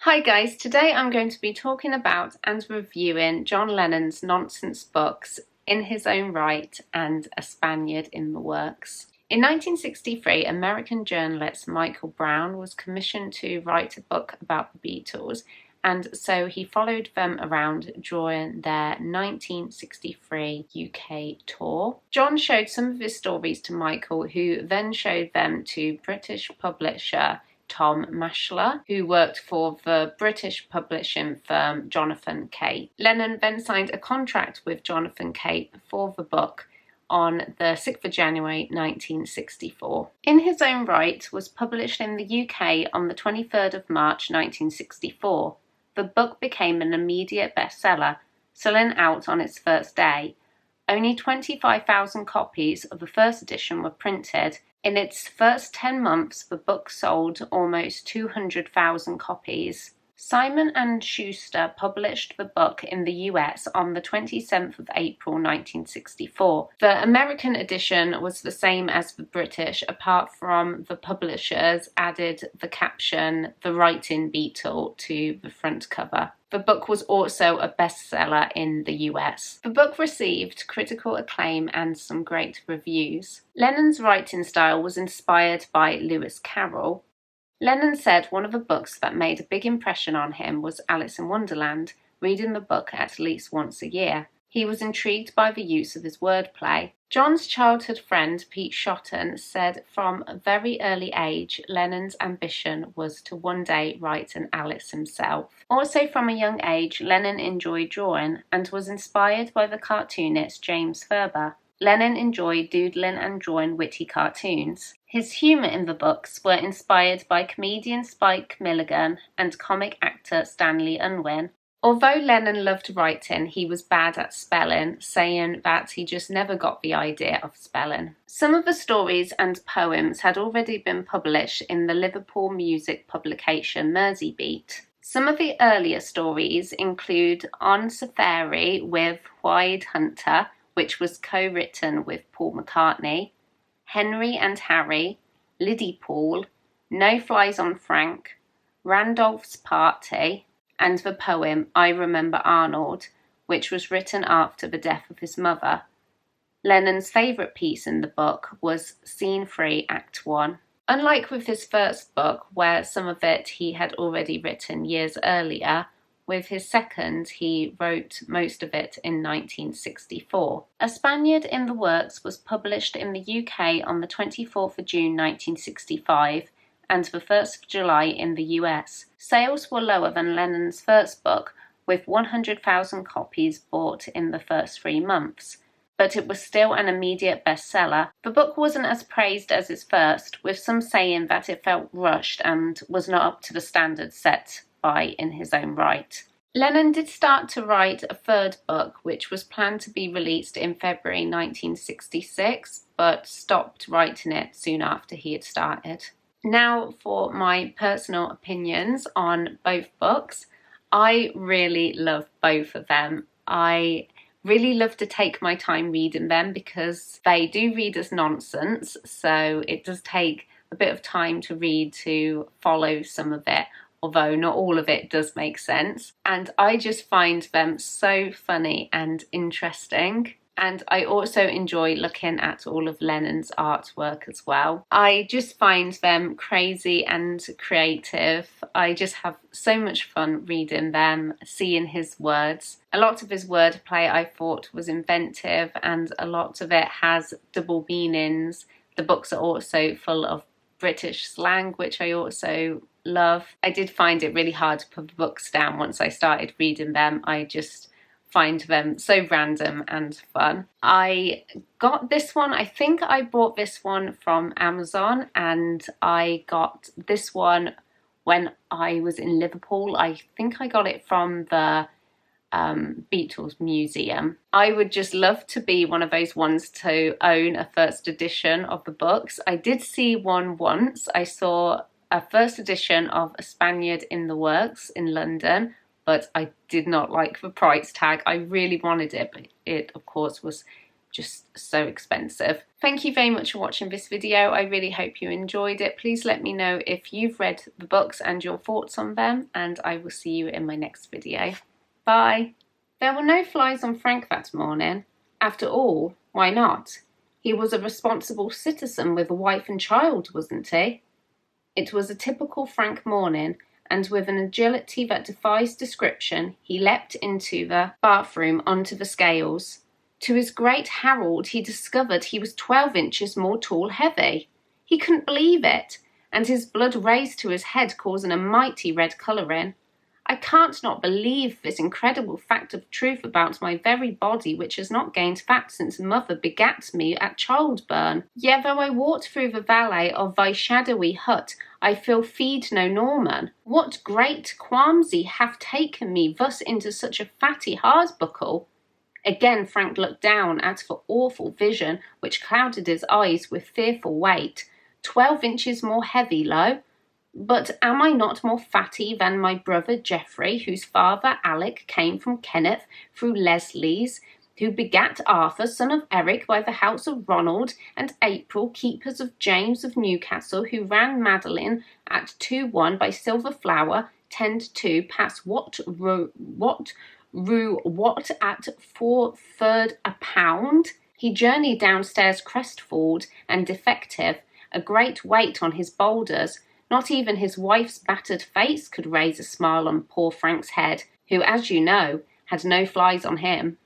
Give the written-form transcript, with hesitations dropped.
Hi guys, today I'm going to be talking about and reviewing John Lennon's nonsense books In His Own Right and A Spaniard in the Works. In 1963, American journalist Michael Brown was commissioned to write a book about the Beatles, and so he followed them around during their 1963 UK tour. John showed some of his stories to Michael, who then showed them to British publisher Tom Mashler, who worked for the British publishing firm Jonathan Cape. Lennon then signed a contract with Jonathan Cape for the book on the 6th of January 1964. In His Own Right was published in the UK on the 23rd of March 1964. The book became an immediate bestseller, selling out on its first day. Only 25,000 copies of the first edition were printed. In its first 10 months, the book sold almost 200,000 copies. Simon & Schuster published the book in the US on the 27th of April 1964. The American edition was the same as the British, apart from the publishers added the caption, "The Writing Beetle," to the front cover. The book was also a bestseller in the US. The book received critical acclaim and some great reviews. Lennon's writing style was inspired by Lewis Carroll. Lennon said one of the books that made a big impression on him was Alice in Wonderland, reading the book at least once a year. He was intrigued by the use of his wordplay. John's childhood friend Pete Shotton said from a very early age Lennon's ambition was to one day write an Alice himself. Also from a young age, Lennon enjoyed drawing and was inspired by the cartoonist James Thurber. Lennon enjoyed doodling and drawing witty cartoons. His humour in the books were inspired by comedian Spike Milligan and comic actor Stanley Unwin. Although Lennon loved writing, he was bad at spelling, saying that he just never got the idea of spelling. Some of the stories and poems had already been published in the Liverpool music publication Merseybeat. Some of the earlier stories include On Safari with Wide Hunter, which was co-written with Paul McCartney, Henry and Harry, Liddy Paul, No Flies on Frank, Randolph's Party, and the poem I Remember Arnold, which was written after the death of his mother. Lennon's favourite piece in the book was Scene 3, Act 1. Unlike with his first book, where some of it he had already written years earlier, with his second, he wrote most of it in 1964. A Spaniard in the Works was published in the UK on the 24th of June 1965 and the 1st of July in the US. Sales were lower than Lennon's first book, with 100,000 copies bought in the first 3 months, but it was still an immediate bestseller. The book wasn't as praised as its first, with some saying that it felt rushed and was not up to the standards set by In His Own Right. Lennon did start to write a third book, which was planned to be released in February 1966, but stopped writing it soon after he had started. Now for my personal opinions on both books. I really love both of them. I really love to take my time reading them because they do read as nonsense, so it does take a bit of time to read to follow some of it, although not all of it does make sense. And I just find them so funny and interesting. And I also enjoy looking at all of Lennon's artwork as well. I just find them crazy and creative. I just have so much fun reading them, seeing his words. A lot of his wordplay I thought was inventive, and a lot of it has double meanings. The books are also full of British slang, which I also love. I did find it really hard to put the books down once I started reading them. I just find them so random and fun. I got this one, I think I bought this one from Amazon, and I got this one when I was in Liverpool. I think I got it from the Beatles Museum. I would just love to be one of those ones to own a first edition of the books. I did see one once. I saw a first edition of A Spaniard in the Works in London, but I did not like the price tag. I really wanted it, but it of course was just so expensive. Thank you very much for watching this video. I really hope you enjoyed it. Please let me know if you've read the books and your thoughts on them, and I will see you in my next video. Bye. There were no flies on Frank that morning. After all, why not? He was a responsible citizen with a wife and child, wasn't he? It was a typical Frank morning, and with an agility that defies description, he leapt into the bathroom onto the scales. To his great Harold, he discovered he was 12 inches more tall heavy. He couldn't believe it, and his blood raised to his head, causing a mighty red colouring. I can't not believe this incredible fact of truth about my very body, which has not gained fat since mother begat me at childburn. Yet though I walked through the valley of thy shadowy hut, I feel feed no Norman. What great qualmsy hath taken me thus into such a fatty hard-buckle? Again Frank looked down at the awful vision, which clouded his eyes with fearful weight. 12 inches more heavy, lo! But am I not more fatty than my brother Geoffrey, whose father Alec came from Kenneth through Leslie's, who begat Arthur, son of Eric, by the house of Ronald and April, keepers of James of Newcastle, who ran Madeline at 2-1 by Silver Flower, 10-2, past what at 4/3 a pound? He journeyed downstairs crestfallen and defective, a great weight on his boulders. Not even his wife's battered face could raise a smile on poor Frank's head, who, as you know, had no flies on him.